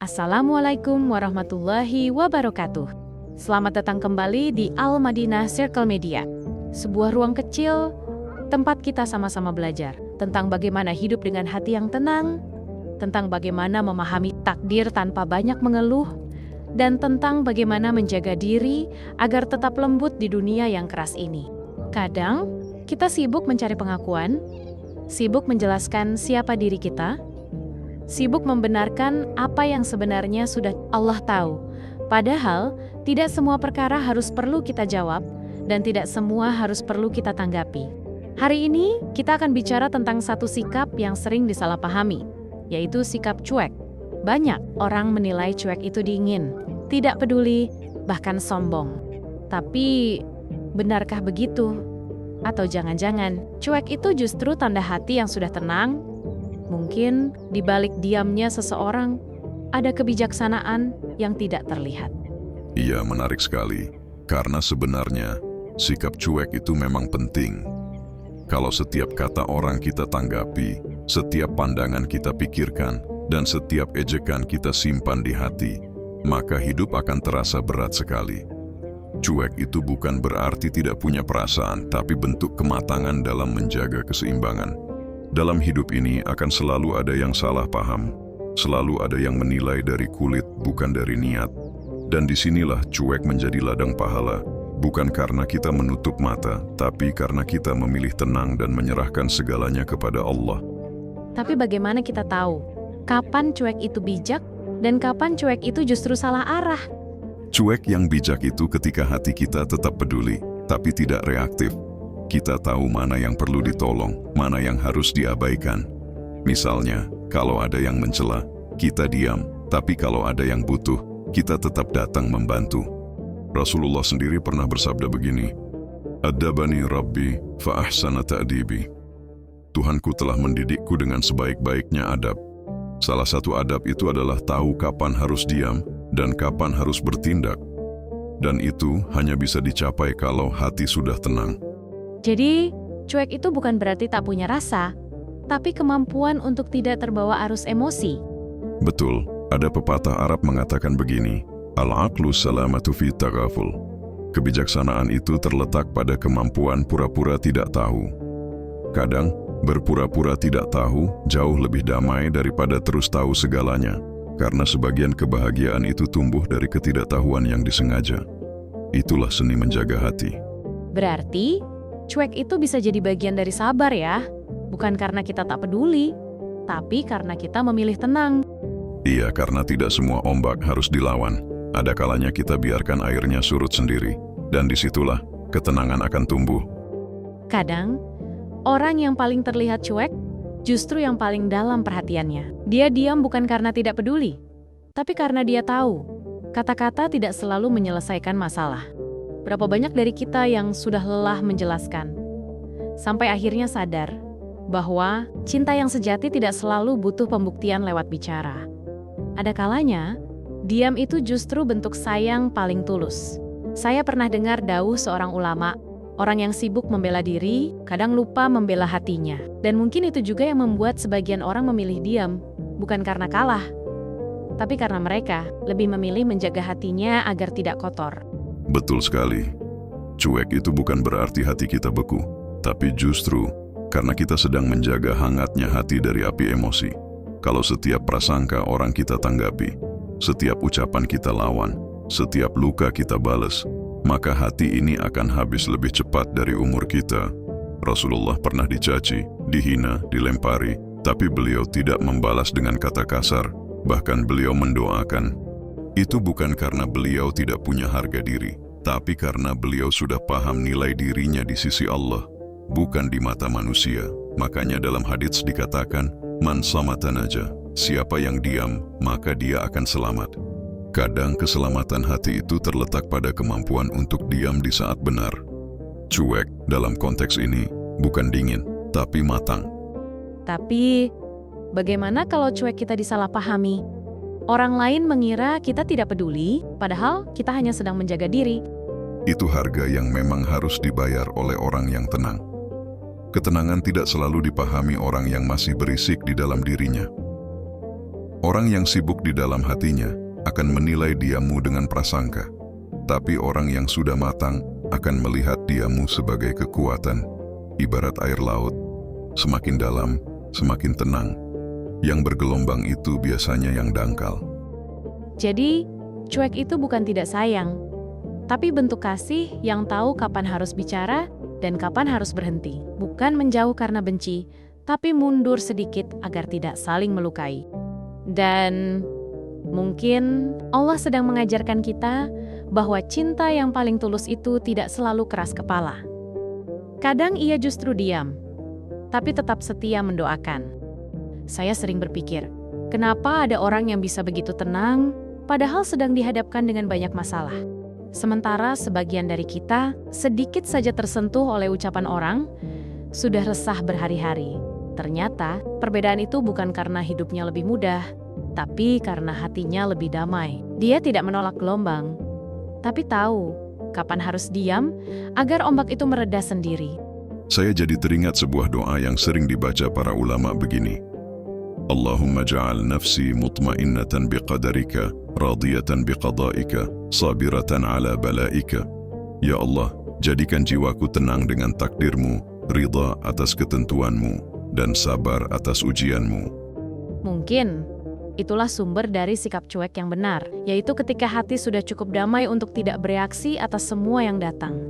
Assalamualaikum warahmatullahi wabarakatuh. Selamat datang kembali di Al-Madinah Circle Media, sebuah ruang kecil tempat kita sama-sama belajar tentang bagaimana hidup dengan hati yang tenang, tentang bagaimana memahami takdir tanpa banyak mengeluh, dan tentang bagaimana menjaga diri agar tetap lembut di dunia yang keras ini. Kadang, kita sibuk mencari pengakuan, sibuk menjelaskan siapa diri kita, sibuk membenarkan apa yang sebenarnya sudah Allah tahu. Padahal, tidak semua perkara harus perlu kita jawab, dan tidak semua harus perlu kita tanggapi. Hari ini, kita akan bicara tentang satu sikap yang sering disalahpahami, yaitu sikap cuek. Banyak orang menilai cuek itu dingin, tidak peduli, bahkan sombong. Tapi, benarkah begitu? Atau jangan-jangan, cuek itu justru tanda hati yang sudah tenang? Mungkin di balik diamnya seseorang ada kebijaksanaan yang tidak terlihat. Iya, menarik sekali. Karena sebenarnya sikap cuek itu memang penting. Kalau setiap kata orang kita tanggapi, setiap pandangan kita pikirkan, dan setiap ejekan kita simpan di hati, maka hidup akan terasa berat sekali. Cuek itu bukan berarti tidak punya perasaan, tapi bentuk kematangan dalam menjaga keseimbangan. Dalam hidup ini akan selalu ada yang salah paham, selalu ada yang menilai dari kulit bukan dari niat. Dan disinilah cuek menjadi ladang pahala, bukan karena kita menutup mata, tapi karena kita memilih tenang dan menyerahkan segalanya kepada Allah. Tapi bagaimana kita tahu kapan cuek itu bijak dan kapan cuek itu justru salah arah? Cuek yang bijak itu ketika hati kita tetap peduli, tapi tidak reaktif. Kita tahu mana yang perlu ditolong, mana yang harus diabaikan. Misalnya, kalau ada yang mencela, kita diam, tapi kalau ada yang butuh, kita tetap datang membantu. Rasulullah sendiri pernah bersabda begini, "Adabani Rabbi fa ahsana ta'dibi." Tuhanku telah mendidikku dengan sebaik-baiknya adab. Salah satu adab itu adalah tahu kapan harus diam dan kapan harus bertindak. Dan itu hanya bisa dicapai kalau hati sudah tenang. Jadi, cuek itu bukan berarti tak punya rasa, tapi kemampuan untuk tidak terbawa arus emosi. Betul, ada pepatah Arab mengatakan begini, Al-aqlu salamatu fi taghaful. Kebijaksanaan itu terletak pada kemampuan pura-pura tidak tahu. Kadang, berpura-pura tidak tahu jauh lebih damai daripada terus tahu segalanya, karena sebagian kebahagiaan itu tumbuh dari ketidaktahuan yang disengaja. Itulah seni menjaga hati. Berarti, cuek itu bisa jadi bagian dari sabar ya, bukan karena kita tak peduli, tapi karena kita memilih tenang. Iya, karena tidak semua ombak harus dilawan. Ada kalanya kita biarkan airnya surut sendiri, dan disitulah ketenangan akan tumbuh. Kadang, orang yang paling terlihat cuek, justru yang paling dalam perhatiannya. Dia diam bukan karena tidak peduli, tapi karena dia tahu, kata-kata tidak selalu menyelesaikan masalah. Berapa banyak dari kita yang sudah lelah menjelaskan, sampai akhirnya sadar bahwa cinta yang sejati tidak selalu butuh pembuktian lewat bicara. Ada kalanya, diam itu justru bentuk sayang paling tulus. Saya pernah dengar dawuh seorang ulama, orang yang sibuk membela diri, kadang lupa membela hatinya. Dan mungkin itu juga yang membuat sebagian orang memilih diam, bukan karena kalah, tapi karena mereka lebih memilih menjaga hatinya agar tidak kotor. Betul sekali. Cuek itu bukan berarti hati kita beku, tapi justru karena kita sedang menjaga hangatnya hati dari api emosi. Kalau setiap prasangka orang kita tanggapi, setiap ucapan kita lawan, setiap luka kita balas, maka hati ini akan habis lebih cepat dari umur kita. Rasulullah pernah dicaci, dihina, dilempari, tapi beliau tidak membalas dengan kata kasar, bahkan beliau mendoakan. Itu bukan karena beliau tidak punya harga diri, tapi karena beliau sudah paham nilai dirinya di sisi Allah, bukan di mata manusia. Makanya dalam hadits dikatakan, man samata naja, siapa yang diam, maka dia akan selamat. Kadang keselamatan hati itu terletak pada kemampuan untuk diam di saat benar. Cuek dalam konteks ini bukan dingin, tapi matang. Tapi, bagaimana kalau cuek kita disalahpahami? Orang lain mengira kita tidak peduli, padahal kita hanya sedang menjaga diri. Itu harga yang memang harus dibayar oleh orang yang tenang. Ketenangan tidak selalu dipahami orang yang masih berisik di dalam dirinya. Orang yang sibuk di dalam hatinya akan menilai diammu dengan prasangka, tapi orang yang sudah matang akan melihat diammu sebagai kekuatan, ibarat air laut, semakin dalam, semakin tenang. Yang bergelombang itu biasanya yang dangkal. Jadi, cuek itu bukan tidak sayang, tapi bentuk kasih yang tahu kapan harus bicara dan kapan harus berhenti. Bukan menjauh karena benci, tapi mundur sedikit agar tidak saling melukai. Dan mungkin Allah sedang mengajarkan kita bahwa cinta yang paling tulus itu tidak selalu keras kepala. Kadang ia justru diam, tapi tetap setia mendoakan. Saya sering berpikir, kenapa ada orang yang bisa begitu tenang, padahal sedang dihadapkan dengan banyak masalah. Sementara sebagian dari kita sedikit saja tersentuh oleh ucapan orang, sudah resah berhari-hari. Ternyata perbedaan itu bukan karena hidupnya lebih mudah, tapi karena hatinya lebih damai. Dia tidak menolak gelombang, tapi tahu kapan harus diam agar ombak itu mereda sendiri. Saya jadi teringat sebuah doa yang sering dibaca para ulama begini. Allahumma ja'al nafsi mutmainnatan biqadarika, radiyatan biqadaika, sabiratan ala balaika. Ya Allah, jadikan jiwaku tenang dengan takdirmu, ridha atas ketentuanmu, dan sabar atas ujianmu. Mungkin itulah sumber dari sikap cuek yang benar, yaitu ketika hati sudah cukup damai untuk tidak bereaksi atas semua yang datang.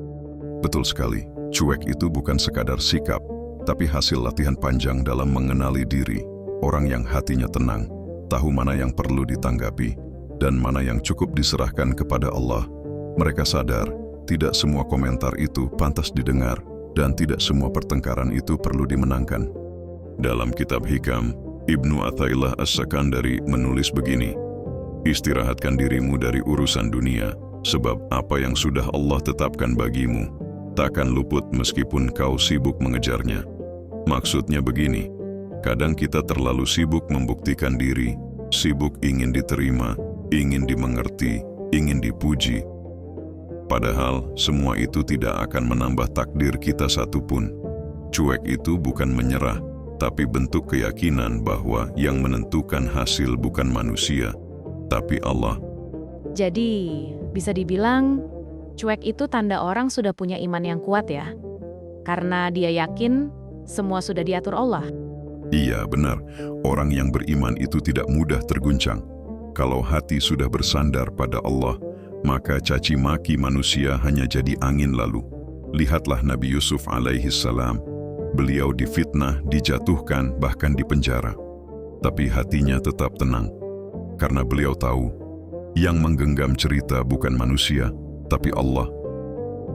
Betul sekali, cuek itu bukan sekadar sikap, tapi hasil latihan panjang dalam mengenali diri. Orang yang hatinya tenang, tahu mana yang perlu ditanggapi, dan mana yang cukup diserahkan kepada Allah. Mereka sadar, tidak semua komentar itu pantas didengar, dan tidak semua pertengkaran itu perlu dimenangkan. Dalam kitab Hikam, Ibnu Athaillah As-Sakandari menulis begini, istirahatkan dirimu dari urusan dunia, sebab apa yang sudah Allah tetapkan bagimu, takkan luput meskipun kau sibuk mengejarnya. Maksudnya begini, kadang kita terlalu sibuk membuktikan diri, sibuk ingin diterima, ingin dimengerti, ingin dipuji. Padahal semua itu tidak akan menambah takdir kita satupun. Cuek itu bukan menyerah, tapi bentuk keyakinan bahwa yang menentukan hasil bukan manusia, tapi Allah. Jadi, bisa dibilang, cuek itu tanda orang sudah punya iman yang kuat ya. Karena dia yakin semua sudah diatur Allah. Iya, benar. Orang yang beriman itu tidak mudah terguncang. Kalau hati sudah bersandar pada Allah, maka caci maki manusia hanya jadi angin lalu. Lihatlah Nabi Yusuf alaihi salam. Beliau difitnah, dijatuhkan, bahkan dipenjara. Tapi hatinya tetap tenang. Karena beliau tahu, yang menggenggam cerita bukan manusia, tapi Allah.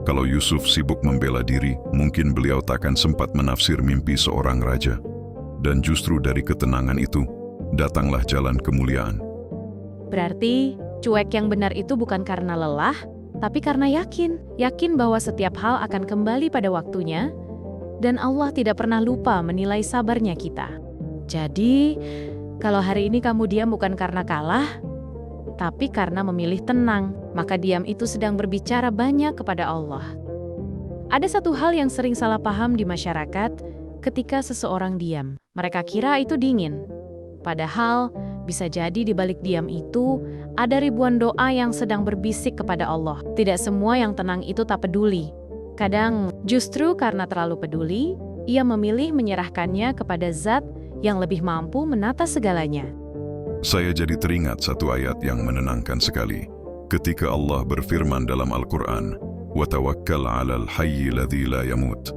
Kalau Yusuf sibuk membela diri, mungkin beliau takkan sempat menafsir mimpi seorang raja. Dan justru dari ketenangan itu, datanglah jalan kemuliaan. Berarti, cuek yang benar itu bukan karena lelah, tapi karena yakin. Yakin bahwa setiap hal akan kembali pada waktunya, dan Allah tidak pernah lupa menilai sabarnya kita. Jadi, kalau hari ini kamu diam bukan karena kalah, tapi karena memilih tenang, maka diam itu sedang berbicara banyak kepada Allah. Ada satu hal yang sering salah paham di masyarakat ketika seseorang diam. Mereka kira itu dingin. Padahal, bisa jadi di balik diam itu ada ribuan doa yang sedang berbisik kepada Allah. Tidak semua yang tenang itu tak peduli. Kadang, justru karena terlalu peduli, ia memilih menyerahkannya kepada Zat yang lebih mampu menata segalanya. Saya jadi teringat satu ayat yang menenangkan sekali. Ketika Allah berfirman dalam Al-Quran, وَتَوَكَّلْ عَلَى الْحَيِّ الَّذِي لَا يَمُوتُ.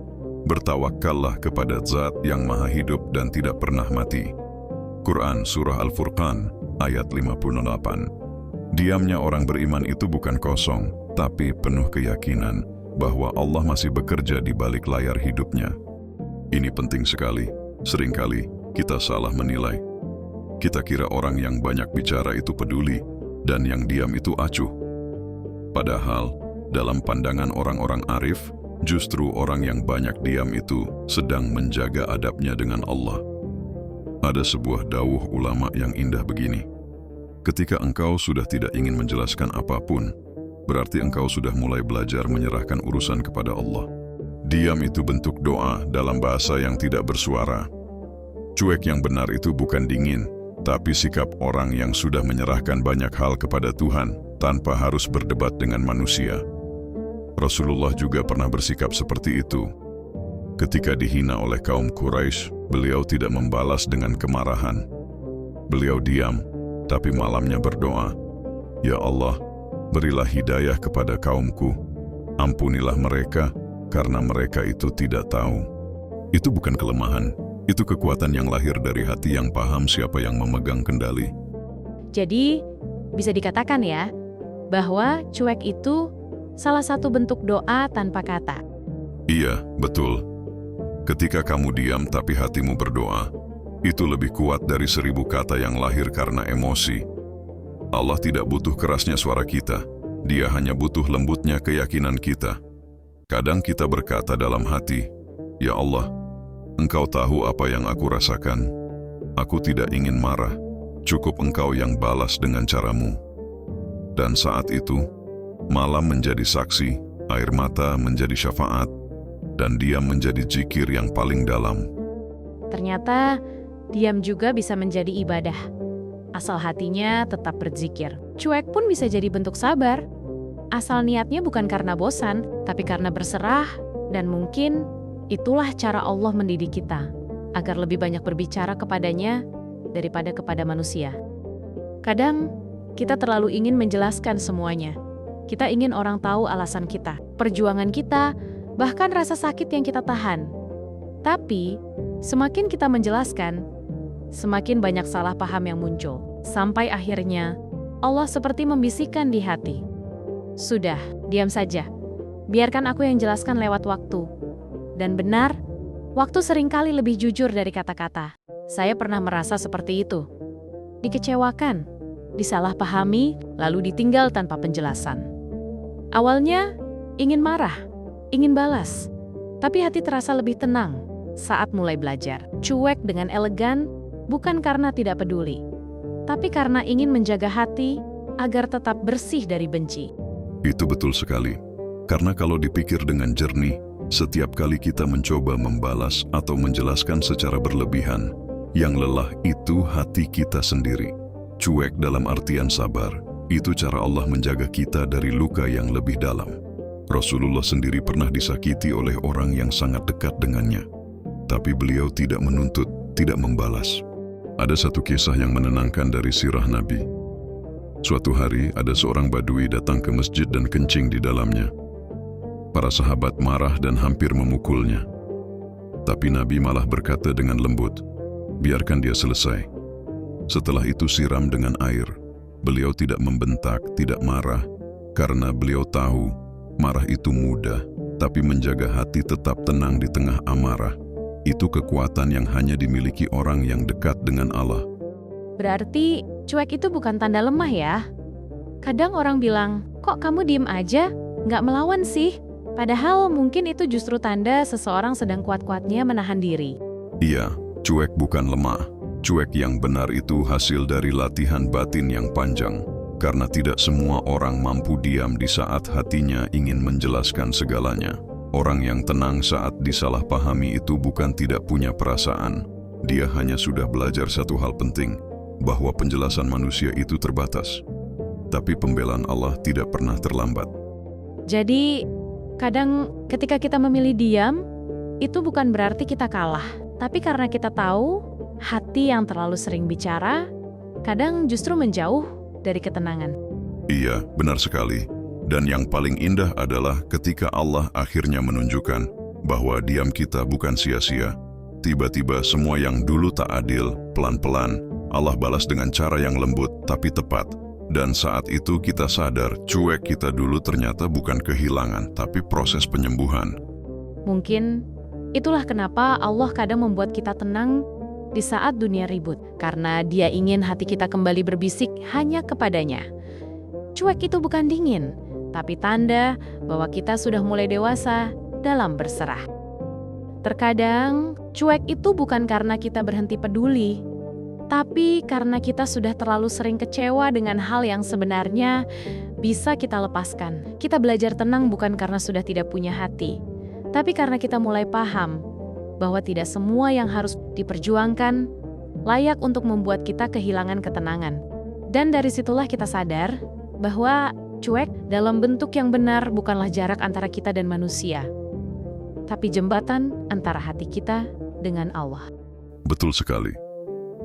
Bertawakkallah kepada Zat yang maha hidup dan tidak pernah mati. Quran Surah Al-Furqan, ayat 58. Diamnya orang beriman itu bukan kosong, tapi penuh keyakinan bahwa Allah masih bekerja di balik layar hidupnya. Ini penting sekali. Seringkali kita salah menilai. Kita kira orang yang banyak bicara itu peduli, dan yang diam itu acuh. Padahal, dalam pandangan orang-orang arif, justru orang yang banyak diam itu sedang menjaga adabnya dengan Allah. Ada sebuah dawuh ulama yang indah begini. Ketika engkau sudah tidak ingin menjelaskan apapun, berarti engkau sudah mulai belajar menyerahkan urusan kepada Allah. Diam itu bentuk doa dalam bahasa yang tidak bersuara. Cuek yang benar itu bukan dingin, tapi sikap orang yang sudah menyerahkan banyak hal kepada Tuhan tanpa harus berdebat dengan manusia. Rasulullah juga pernah bersikap seperti itu. Ketika dihina oleh kaum Quraisy, beliau tidak membalas dengan kemarahan. Beliau diam, tapi malamnya berdoa, "Ya Allah, berilah hidayah kepada kaumku. Ampunilah mereka, karena mereka itu tidak tahu." Itu bukan kelemahan, itu kekuatan yang lahir dari hati yang paham siapa yang memegang kendali. Jadi, bisa dikatakan ya, bahwa cuek itu salah satu bentuk doa tanpa kata. Iya, betul. Ketika kamu diam tapi hatimu berdoa, itu lebih kuat dari 1000 kata yang lahir karena emosi. Allah tidak butuh kerasnya suara kita, Dia hanya butuh lembutnya keyakinan kita. Kadang kita berkata dalam hati, "Ya Allah, Engkau tahu apa yang aku rasakan. Aku tidak ingin marah, cukup Engkau yang balas dengan caramu." Dan saat itu, malam menjadi saksi, air mata menjadi syafaat, dan diam menjadi zikir yang paling dalam. Ternyata, diam juga bisa menjadi ibadah. Asal hatinya tetap berzikir. Cuek pun bisa jadi bentuk sabar. Asal niatnya bukan karena bosan, tapi karena berserah, dan mungkin itulah cara Allah mendidik kita, agar lebih banyak berbicara kepadanya daripada kepada manusia. Kadang, kita terlalu ingin menjelaskan semuanya. Kita ingin orang tahu alasan kita, perjuangan kita, bahkan rasa sakit yang kita tahan. Tapi, semakin kita menjelaskan, semakin banyak salah paham yang muncul. Sampai akhirnya, Allah seperti membisikkan di hati, "Sudah, diam saja. Biarkan aku yang jelaskan lewat waktu." Dan benar, waktu seringkali lebih jujur dari kata-kata. Saya pernah merasa seperti itu. Dikecewakan, disalahpahami, lalu ditinggal tanpa penjelasan. Awalnya, ingin marah, ingin balas. Tapi hati terasa lebih tenang saat mulai belajar. Cuek dengan elegan, bukan karena tidak peduli, tapi karena ingin menjaga hati agar tetap bersih dari benci. Itu betul sekali. Karena kalau dipikir dengan jernih, setiap kali kita mencoba membalas atau menjelaskan secara berlebihan, yang lelah itu hati kita sendiri. Cuek dalam artian sabar, itu cara Allah menjaga kita dari luka yang lebih dalam. Rasulullah sendiri pernah disakiti oleh orang yang sangat dekat dengannya. Tapi beliau tidak menuntut, tidak membalas. Ada satu kisah yang menenangkan dari sirah Nabi. Suatu hari ada seorang badui datang ke masjid dan kencing di dalamnya. Para sahabat marah dan hampir memukulnya. Tapi Nabi malah berkata dengan lembut, "Biarkan dia selesai." Setelah itu siram dengan air. Beliau tidak membentak, tidak marah, karena beliau tahu marah itu mudah, tapi menjaga hati tetap tenang di tengah amarah. Itu kekuatan yang hanya dimiliki orang yang dekat dengan Allah. Berarti cuek itu bukan tanda lemah ya? Kadang orang bilang, "Kok kamu diem aja? Nggak melawan sih?" Padahal mungkin itu justru tanda seseorang sedang kuat-kuatnya menahan diri. Iya, cuek bukan lemah. Cuek yang benar itu hasil dari latihan batin yang panjang. Karena tidak semua orang mampu diam di saat hatinya ingin menjelaskan segalanya. Orang yang tenang saat disalahpahami itu bukan tidak punya perasaan. Dia hanya sudah belajar satu hal penting, bahwa penjelasan manusia itu terbatas. Tapi pembelaan Allah tidak pernah terlambat. Jadi, kadang ketika kita memilih diam, itu bukan berarti kita kalah. Tapi karena kita tahu, hati yang terlalu sering bicara, kadang justru menjauh dari ketenangan. Iya, benar sekali. Dan yang paling indah adalah ketika Allah akhirnya menunjukkan bahwa diam kita bukan sia-sia. Tiba-tiba semua yang dulu tak adil, pelan-pelan, Allah balas dengan cara yang lembut tapi tepat. Dan saat itu kita sadar, cuek kita dulu ternyata bukan kehilangan, tapi proses penyembuhan. Mungkin itulah kenapa Allah kadang membuat kita tenang di saat dunia ribut. Karena Dia ingin hati kita kembali berbisik hanya kepadanya. Cuek itu bukan dingin, tapi tanda bahwa kita sudah mulai dewasa dalam berserah. Terkadang, cuek itu bukan karena kita berhenti peduli, tapi karena kita sudah terlalu sering kecewa dengan hal yang sebenarnya bisa kita lepaskan. Kita belajar tenang bukan karena sudah tidak punya hati, tapi karena kita mulai paham bahwa tidak semua yang harus diperjuangkan layak untuk membuat kita kehilangan ketenangan. Dan dari situlah kita sadar bahwa cuek dalam bentuk yang benar bukanlah jarak antara kita dan manusia, tapi jembatan antara hati kita dengan Allah. Betul sekali.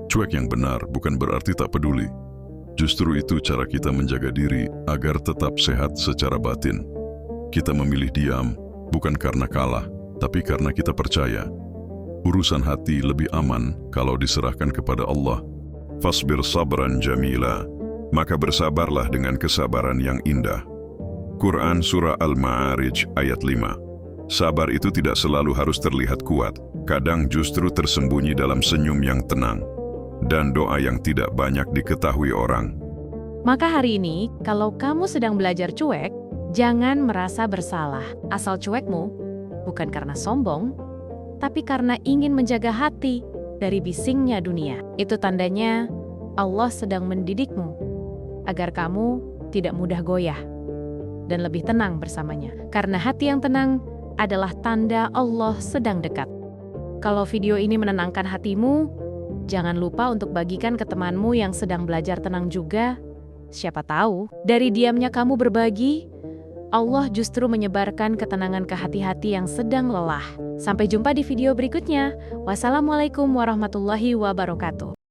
Cuek yang benar bukan berarti tak peduli. Justru itu cara kita menjaga diri agar tetap sehat secara batin. Kita memilih diam, bukan karena kalah, tapi karena kita percaya. Urusan hati lebih aman kalau diserahkan kepada Allah. Fasbir sabran jamila, maka bersabarlah dengan kesabaran yang indah. Quran Surah Al-Ma'arij ayat 5. Sabar itu tidak selalu harus terlihat kuat, kadang justru tersembunyi dalam senyum yang tenang dan doa yang tidak banyak diketahui orang. Maka hari ini, kalau kamu sedang belajar cuek, jangan merasa bersalah. Asal cuekmu bukan karena sombong, tapi karena ingin menjaga hati dari bisingnya dunia. Itu tandanya Allah sedang mendidikmu agar kamu tidak mudah goyah dan lebih tenang bersamanya. Karena hati yang tenang adalah tanda Allah sedang dekat. Kalau video ini menenangkan hatimu, jangan lupa untuk bagikan ke temanmu yang sedang belajar tenang juga. Siapa tahu, dari diamnya kamu berbagi, Allah justru menyebarkan ketenangan ke hati-hati yang sedang lelah. Sampai jumpa di video berikutnya. Wassalamualaikum warahmatullahi wabarakatuh.